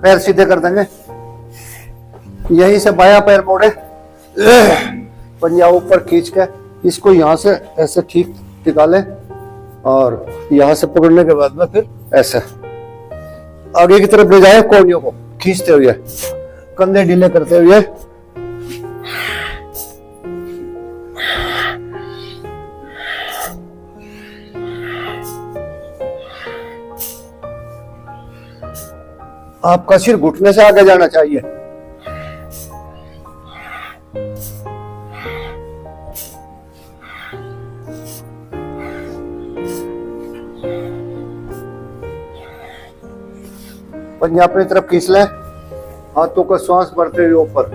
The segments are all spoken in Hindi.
पैर सीधे कर देंगे। यहीं से बायां पैर मोड़े, पंजा ऊपर खींच के इसको यहाँ से ऐसे ठीक टिका ले और यहाँ से पकड़ने के बाद में फिर ऐसे आगे की तरफ ले जाए, कोहनियों को खींचते हुए, कंधे ढीले करते हुए। आपका सिर घुटने से आगे जाना चाहिए। पंजा अपनी तरफ खींच ले, हाथों का श्वास भरते हुए ऊपर।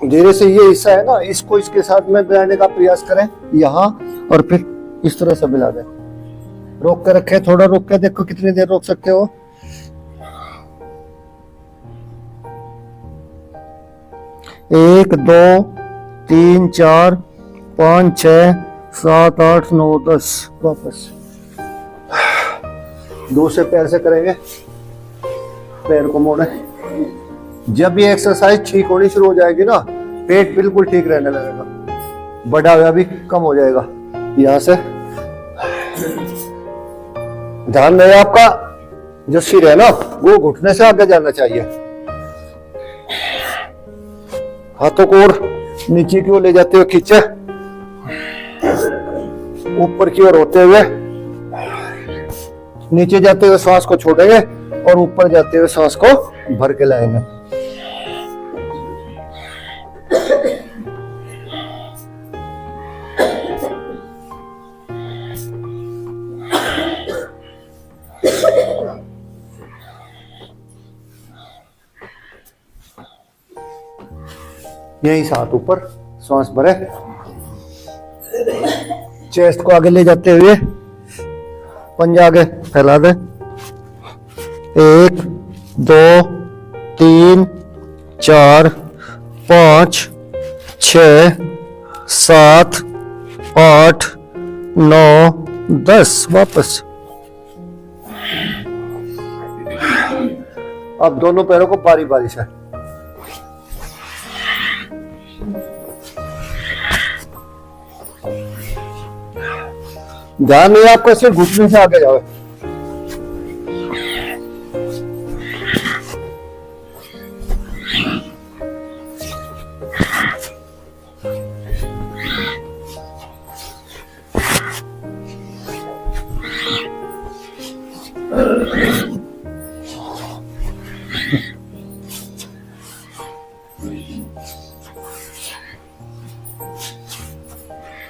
धीरे से ये हिस्सा है ना, इसको इसके साथ में मिलाने का प्रयास करें, यहाँ और फिर इस तरह से मिला दें। रोक के रखे, थोड़ा रोक के देखो कितनी देर रोक सकते हो। एक, दो, 3, 4, 5, 6, 7, 8, 9, 10। वापस दूसरे पैर से करेंगे, पैर को मोड़े। जब ये एक्सरसाइज ठीक होनी शुरू हो जाएगी ना, पेट बिल्कुल ठीक रहने लगेगा, बढ़ा हुआ भी कम हो जाएगा। यहां से ध्यान रहे, आपका जो सिर है ना वो घुटने से आगे जाना चाहिए। हाथों को और नीचे की ओर ले जाते हुए खींचे, ऊपर की ओर होते हुए नीचे जाते हुए सांस को छोड़ेंगे और ऊपर जाते हुए सांस को भर के लाएंगे। यही साथ ऊपर, सांस भरे, चेस्ट को आगे ले जाते हुए पंजा आगे फैला दे। 1, 2, 3, 4, 5, 6, 7, 8, 9, 10। वापस। अब दोनों पैरों को बारी बारी से ध्यान नहीं, आपको सिर्फ घुटने से आगे जाओ।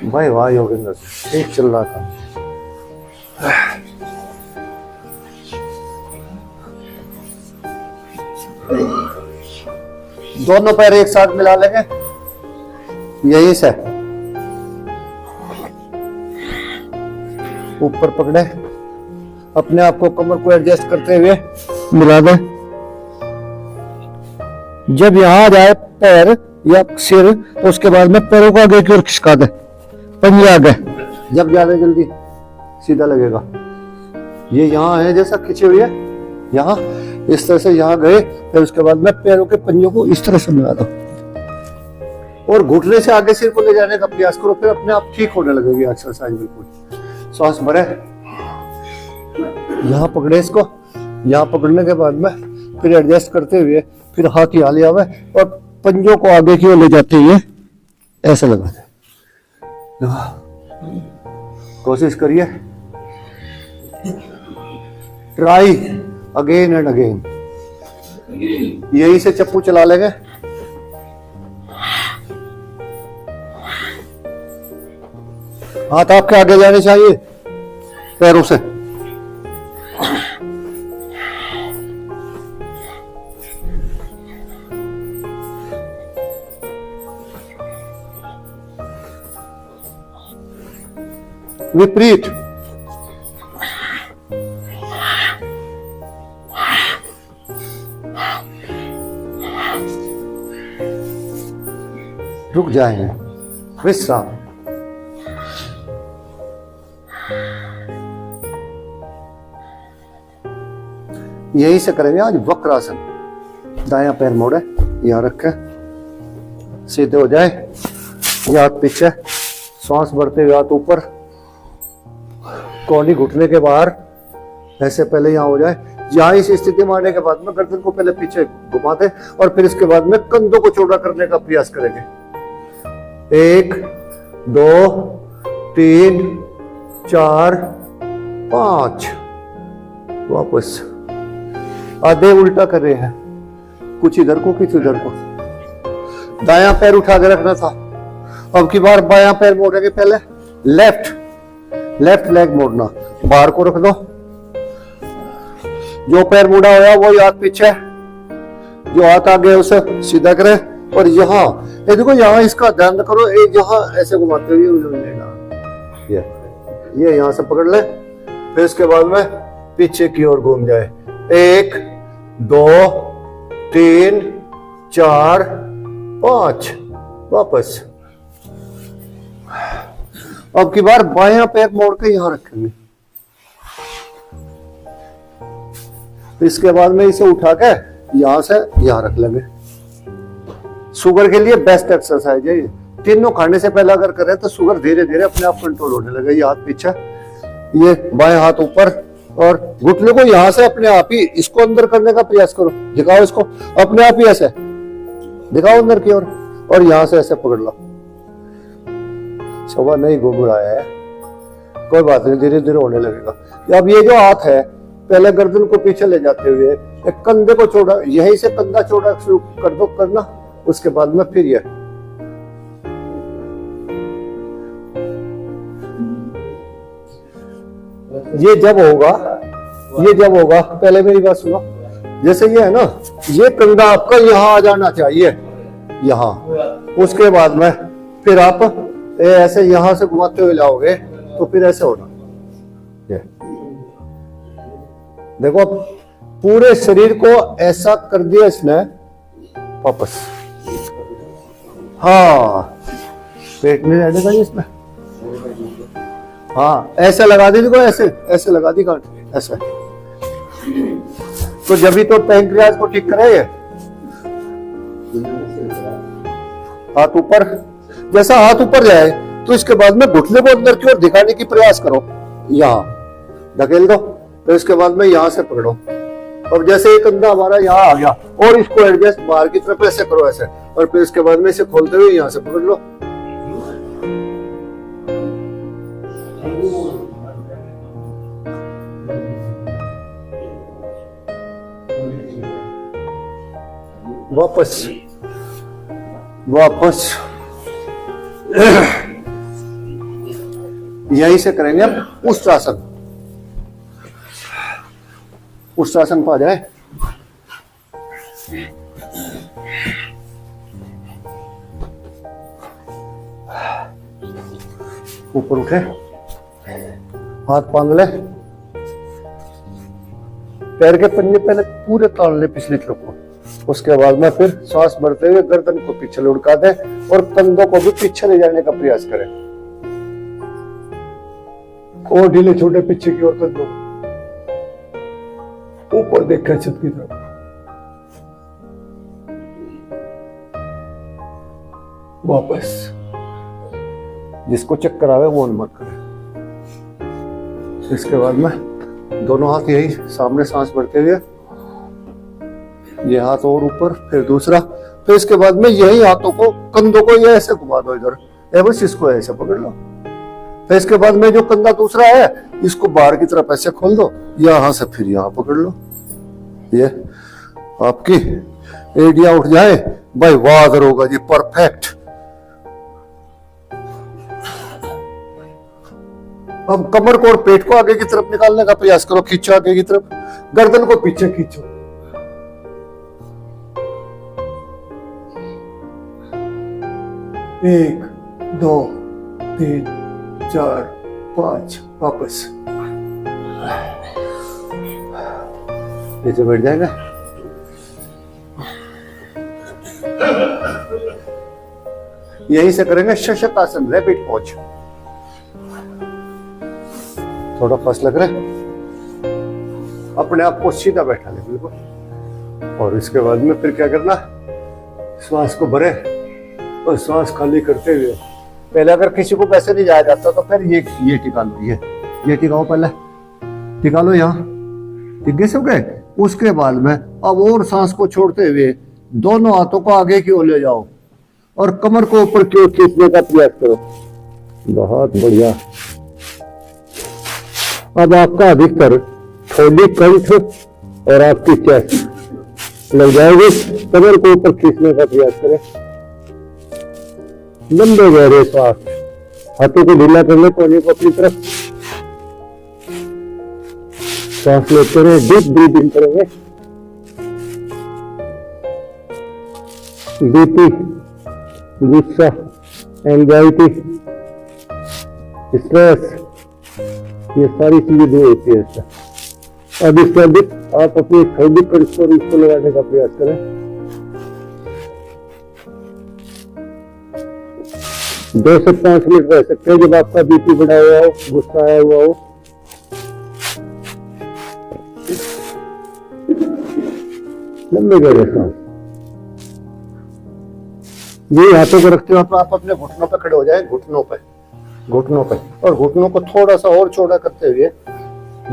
भाई वाह योगेंद्र, ठीक चल रहा था। दोनों पैर एक साथ मिला लेंगे, यही से ऊपर पकड़े, अपने आप को कमर को एडजस्ट करते हुए मिला दे। जब यहां आ जाए पैर या सिर, तो उसके बाद में पैरों को आगे की ओर खिसका दे, पंजे आगे। जब ज्यादा जल्दी सीधा लगेगा, ये यहाँ है जैसा खिंचे हुए, यहाँ इस तरह से यहाँ गए, फिर उसके बाद में पैरों के पंजों को इस तरह से मिला दो और घुटने से आगे सिर को ले जाने का प्रयास करो, फिर अपने आप ठीक होने लगेगी एक्सरसाइज बिल्कुल। सांस भरे, यहाँ पकड़े इसको, यहाँ पकड़ने के बाद में फिर एडजस्ट करते हुए फिर हाथ यहाँ ले आवे और पंजों को आगे की ओर ले जाते हुए ऐसे लगा दे। कोशिश करिए, ट्राई अगेन एंड अगेन। यही से चप्पू चला लेंगे। हाथ आपके आगे जाने चाहिए पैरों से। विपरीत, रुक जाएंगे, विश्राम। यही से करेंगे आज वक्रासन। दायां पैर मोड़े, यहाँ रखे, सीधे हो जाए, ये हाथ पीछे, सांस बढ़ते हुए हाथ ऊपर, कोहनी घुटने के बाहर, ऐसे पहले यहाँ हो जाए। यहाँ इस स्थिति में आने के बाद में गर्दन को पहले पीछे घुमाते और फिर इसके बाद में कंधों को चौड़ा करने का प्रयास करेंगे। 1 2 3 4 5, वापस आधे उल्टा कर रहे हैं, कुछ इधर को कुछ उधर को। दायां पैर उठा के रखना था, अब की बार बायां पैर मोड़ेंगे। पहले लेफ्ट लेग मोड़ना, बाहर को रख दो, जो पैर मुड़ा हुआ वो हाथ पीछे, जो हाथ आगे उसे सीधा करे। और यहाँ ये देखो, यहाँ इसका ध्यान करो, यहाँ ऐसे घुमाते हुए ये यहाँ से पकड़ ले, फिर इसके बाद में पीछे की ओर घूम जाए। 1 2 3 4 5, वापस। अब की बार बायां पैर मोड़ के यहां रखेंगे, इसके बाद में इसे उठा के यहां से यहां रख लेंगे। शुगर के लिए बेस्ट एक्सरसाइज है ये। तीनों खाने से पहले अगर करें तो शुगर धीरे धीरे अपने आप कंट्रोल होने लगे। ये हाथ पीछे, ये बाएं हाथ ऊपर, और घुटने को यहां से अपने आप ही इसको अंदर करने का प्रयास करो। दिखाओ इसको, अपने आप ही ऐसे दिखाओ अंदर की ओर, और यहां से ऐसे पकड़ लो। सवा नहीं घूम रहा है, कोई बात नहीं, धीरे धीरे होने लगेगा। अब ये जो हाथ है, पहले गर्दन को पीछे ले जाते हुए एक कंधे को चौड़ा, यहीं से कंधा चौड़ा शुरू कर दो करना, उसके बाद में फिर ये जब होगा, पहले मेरी बात सुनो। जैसे ये है ना, ये कंधा आपका यहाँ आ जाना चाहिए, यहाँ। उसके बाद में फिर आप ऐसे यहां से घुमाते हुए लाओगे तो फिर ऐसे होना। ये देखो, पूरे शरीर को ऐसा कर दिया इसने, वापस। हाँ, पेट नहीं रहेगा इसमें। हाँ, ऐसे लगा दी, देखो ऐसे लगा दी गांठ, ऐसे। तो जब भी तो पैंक्रियाज को ठीक करे, हाथ ऊपर, जैसा हाथ ऊपर जाए तो इसके बाद में घुटने को अंदर की ओर दिखाने की प्रयास करो, यहाँ धकेल दो, तो इसके बाद में यहाँ से पकड़ो। अब जैसे ये कंधा हमारा यहाँ आ गया, और इसको एडजस्ट बाहर की तरफ ऐसे करो, ऐसे, और फिर इसके बाद में इसे खोलते हुए यहाँ से पकड़ लो। वापस यहीं से करेंगे हम उष्ट्रासन। उष्ट्रासन पा जाए, ऊपर उठे, हाथ बांध ले, पैर के पन्ने पहले पूरे तान ले पिछली तरफ को। उसके बाद में फिर सांस भरते हुए गर्दन को पीछे लुढ़का दे और कंधों को भी पीछे ले जाने का प्रयास करें, और ढीले छोटे पीछे की ओर कंधों, ऊपर देखकर छत की तरफ। वापस, जिसको चक्कर आवे वो मत करे। इसके बाद में दोनों हाथ यही सामने, सांस भरते हुए ये हाथ और ऊपर, फिर दूसरा, फिर इसके बाद में यही हाथों को, कंधों को ये ऐसे घुमा दो इधर, बस इसको ऐसे पकड़ लो। फिर इसके बाद में जो कंधा दूसरा है, इसको बाहर की तरफ ऐसे खोल दो, यहां से फिर यहां पकड़ लो। ये आपकी एडिया उठ जाए भाई, वाह होगा जी, परफेक्ट। अब कमर को और पेट को आगे की तरफ निकालने का प्रयास करो, खींचो आगे की तरफ, गर्दन को पीछे खींचो। 1 2 3 4 5, वापस नीचे बैठ जाएगा। यहीं से करेंगे शशकासन, रैपिड पॉज। थोड़ा फर्स्ट लग रहा है, अपने आप को सीधा बैठा ले बिल्कुल। और इसके बाद में फिर क्या करना, श्वास को भरे और श्वास खाली करते हुए, पहले अगर किसी को पैसे नहीं जाया जाता तो फिर ये टिका लो, ये टिकाओ, पहले टिका लो यहाँ, ठीक है सब गए। उसके बाद में अब और सांस को छोड़ते हुए दोनों हाथों को आगे की ओर ले जाओ और कमर को ऊपर की ओर खींचने का प्रयास करो। बहुत बढ़िया। अब आपका अधिकतर थोड़ी कंठ और आपकी चेस्ट लग जाएगी, कमर को ऊपर खींचने का प्रयास करें। लंबे गहरे श्वास, हाथों को ढीला कर ले, कोने को अपनी तरफ, सांस लेते रहे, डीप ब्रीदिंग करेंगे। बीपी, गुस्सा, एंजाइटी, स्ट्रेस, ये सारी चीजें दूर होती है इससे। अब इससे अधिक आप अपनी थर्डी कंठ पर इसको लगाने का प्रयास करें। 2 से 5 मिनट रह सकते हैं जब आपका बीपी बढ़ा हुआ हो, गुस्सा आया हुआ हो। लंबे गहरे सांस, ये हाथों को रखते हो आप अपने घुटनों पे खड़े हो जाए, घुटनों पे, और घुटनों को थोड़ा सा और चौड़ा करते हुए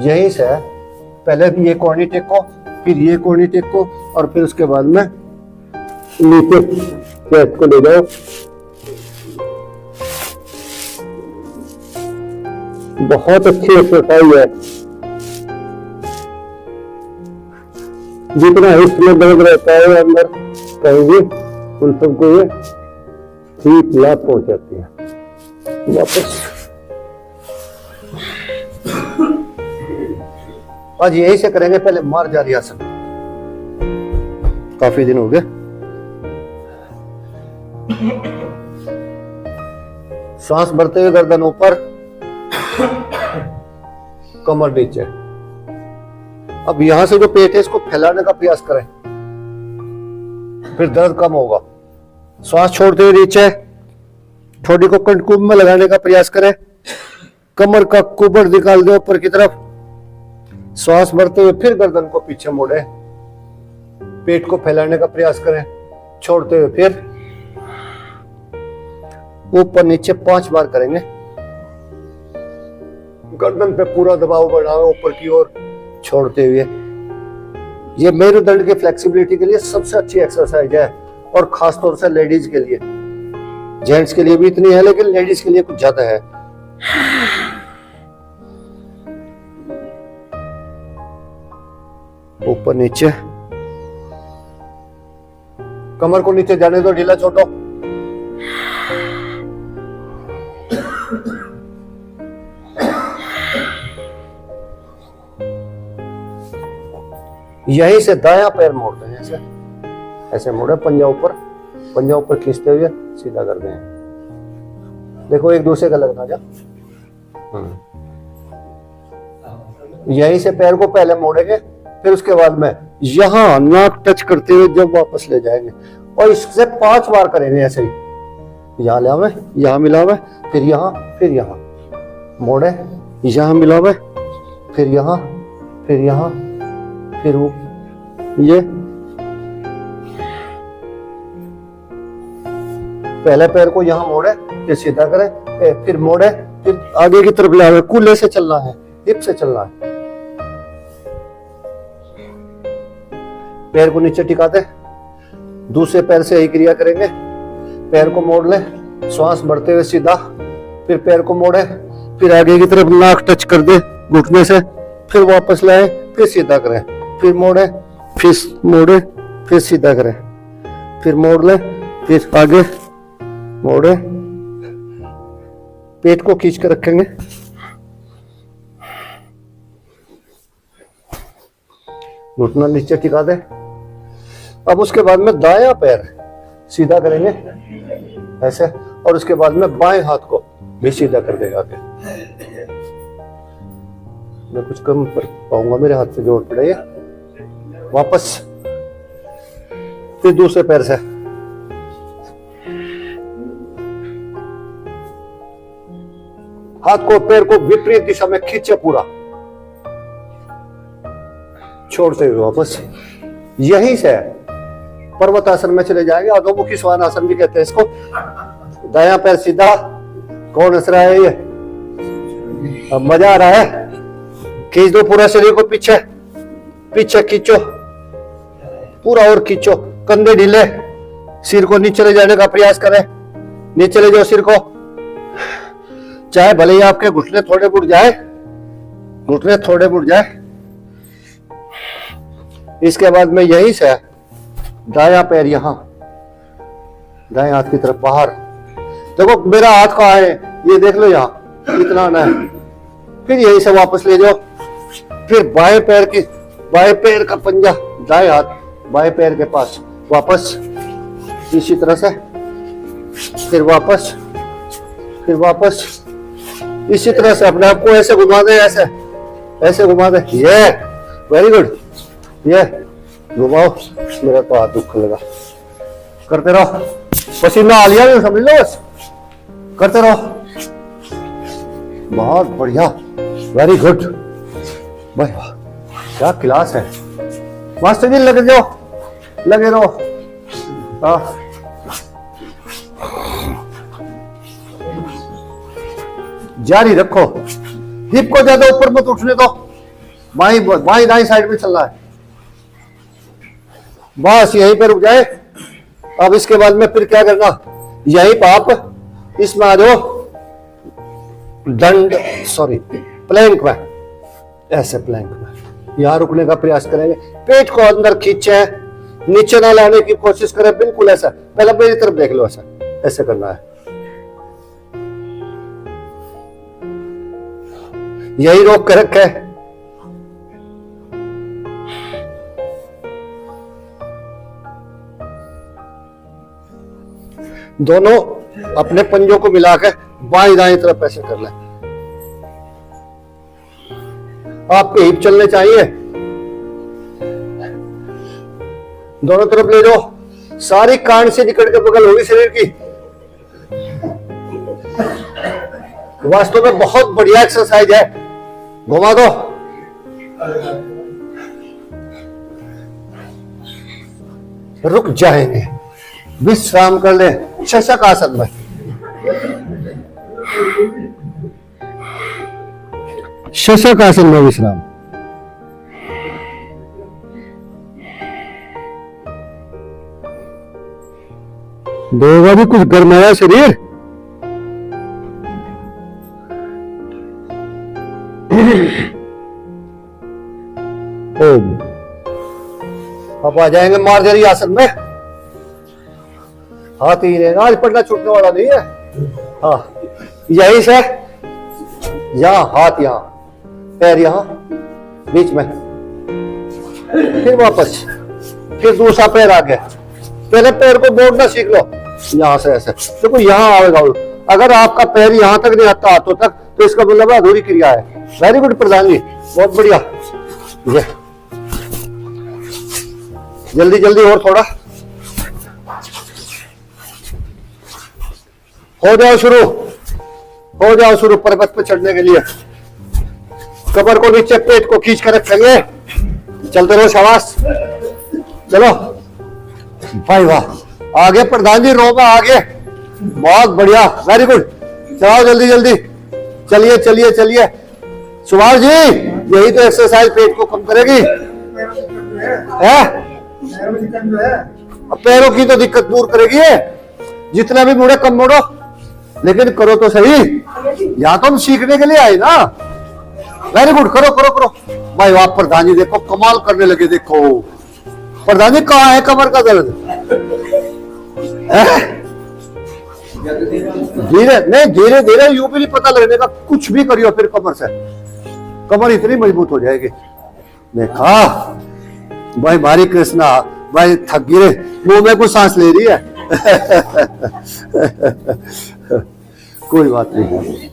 यहीं से पहले भी ये कोहनी टेको, फिर ये कोहनी टेको, और फिर उसके बाद में नीचे चेस्ट को ले जाओ। बहुत अच्छी एक्सरसाइज है। जितना हिप्स में दर्द रहता है अंदर कहेंगे, उन सबको ये ठीक लाभ पहुंचाती है। वापस आज यही से करेंगे, पहले मार जारी आसन, काफी दिन हो गए। सांस भरते हुए गर्दन ऊपर, कमर नीचे। अब यहां से जो पेट है इसको फैलाने का प्रयास करें, फिर दर्द कम होगा। श्वास छोड़ते हुए नीचे, ठोड़ी को कंठकुंभ में लगाने का प्रयास करें, कमर का कुबर निकाल दो ऊपर की तरफ। श्वास भरते हुए फिर गर्दन को पीछे मोड़े, पेट को फैलाने का प्रयास करें, छोड़ते हुए फिर ऊपर नीचे 5 बार करेंगे। गर्दन पे पूरा दबाव बढ़ाओ ऊपर की ओर, छोड़ते हुए। ये मेरुदंड की फ्लेक्सिबिलिटी के लिए सबसे अच्छी एक्सरसाइज है, और खासतौर से लेडीज के लिए। जेंट्स के लिए भी इतनी है, लेकिन लेडीज के लिए कुछ ज्यादा है। ऊपर नीचे, कमर को नीचे जाने दो, ढीला छोड़ो। यहीं से दायां पैर मोड़ते हैं, ऐसे ऐसे मोड़े, पंजा ऊपर खींचते हुए सीधा कर दें। देखो एक दूसरे का लगना जा। यहीं से पैर को पहले मोड़ेंगे, फिर उसके बाद में यहां नाक टच करते हुए जब वापस ले जाएंगे, और इससे 5 बार करेंगे ऐसे ही। यहां लावे, यहां मिलावे, फिर यहां मोड़े, यहां मिलावे, फिर यहां, फिर वो ये पहले पैर को यहां मोड़े, फिर सीधा करें, फिर मोड़े, फिर आगे की तरफ लावे। कूल्हे से चलना है, हिप से चलना है। पैर को नीचे टिका दे, दूसरे पैर से यही क्रिया करेंगे। पैर को मोड़ ले, श्वास बढ़ते हुए सीधा, फिर पैर को मोड़े, फिर आगे की तरफ नाक टच कर दे घुटने से, फिर वापस लाए, फिर सीधा करें, फिर मोड़े, फिर सीधा करें, फिर मोड़ ले, फिर आगे मोड़े, पेट को खींच कर रखेंगे। घुटना नीचे टिका दे। अब उसके बाद में दायां पैर सीधा करेंगे ऐसे, और उसके बाद में बाएं हाथ को भी सीधा कर देगा। मैं कुछ कम कर पाऊंगा, मेरे हाथ से जोर पड़ेगा। वापस फिर दूसरे पैर से, हाथ को पैर को विपरीत दिशा में खींचे पूरा, छोड़ते हुए वापस यहीं से पर्वतासन में चले जाएंगे। अधोमुखी श्वान आसन भी कहते हैं इसको। दायां पैर सीधा, कौन हंस रहा है ये? अब मजा आ रहा है। खींच दो पूरा शरीर को पीछे, पीछे खींचो पूरा और खींचो, कंधे ढीले, सिर को नीचे ले जाने का प्रयास करें। नीचे ले जाओ सिर को, चाहे भले ही आपके घुटने थोड़े बुढ़ जाए, घुटने थोड़े बुढ़ जाए। इसके बाद में यहीं से दायां पैर यहां, दाएं हाथ की तरफ बाहर। देखो मेरा हाथ कहाँ है, ये देख लो यहाँ इतना आना है। फिर यहीं से वापस ले जाओ। फिर बाएं पैर का पंजा दाएं हाथ बाएं पैर के पास, वापस इसी तरह से। फिर वापस इसी तरह से अपने आप को ऐसे घुमा दे, ऐसे घुमा दे। ये वेरी गुड, ये घुमाओ। मेरा तो हाथ दुख लगा। करते रहो, पसीना आ लिया समझ लो, बस करते रहो। बहुत बढ़िया, वेरी गुड भाई, वाह क्या क्लास है। मास्टर जी लगे रहो। हाँ जारी रखो। हिप को ज्यादा ऊपर मत उठने दो, बाई दाई साइड में चलना है। बस यहीं पे रुक जाए। अब इसके बाद में फिर क्या करना, यहीं पर आप इसमें आ जाओ, प्लैंक में, ऐसे प्लैंक में यहां रुकने का प्रयास करेंगे। पेट को अंदर खींचे, नीचे ना लाने की कोशिश करें, बिल्कुल ऐसा। पहले मेरी तरफ देख लो, ऐसे करना है। यही रोक के रखे। दोनों अपने पंजों को मिला के बाएं दाएं तरफ ऐसे कर लें। आपके हिप चलने चाहिए, दोनों तरफ ले जाओ। सारी कान से निकट के बगल होगी शरीर की। वास्तव में बहुत बढ़िया एक्सरसाइज है। घुमा दो, रुक जाएंगे, विश्राम कर ले शशक आसन में। शशक आसन में विश्राम। देगा भी कुछ गरमाया शरीर। ओम। अब आ जाएंगे मार्जरी आसन में। हाथ ही रहेगा, आज पढ़ना छूटने वाला नहीं है। हाँ यही से, यहाँ हाथ, यहाँ पैर, यहाँ बीच में, फिर वापस, फिर दूसरा पैर आगे। पहले पैर को मोड़ना सीख लो, यहां से ऐसे। देखो यहाँ आएगा। अगर आपका पैर यहाँ तक नहीं आता हाथों तक, तो इसका मतलब अधूरी क्रिया है। वेरी गुड प्रधान जी, बहुत बढ़िया। ये जल्दी जल्दी और थोड़ा हो जाओ शुरू पर्वत पर चढ़ने के लिए। कमर को नीचे, पेट को खींच कर रखेंगे। चलते रहो, शाबाश। चलो भाई वाह, आगे प्रधान जी, रो में आगे, बहुत बढ़िया, वेरी गुड। चलाओ जल्दी जल्दी, चलिए। सुभाष जी यही तो एक्सरसाइज पेट को कम करेगी है? पैरों की तो दिक्कत दूर करेगी है। जितना भी मुड़े कम मोड़ो, लेकिन करो तो सही। या तो हम सीखने के लिए आए ना। वेरी गुड, करो भाई वाह। प्रधान जी देखो कमाल करने लगे। देखो प्रधान जी, कहाँ है कमर का दर्द? धीरे यूं भी नहीं पता लगने का। कुछ भी करियो फिर कमर से, कमर इतनी मजबूत हो जाएगी। देखा भाई, मारी कृष्णा भाई, थक गिरे, मुंह में कुछ सांस ले रही है। कोई बात नहीं।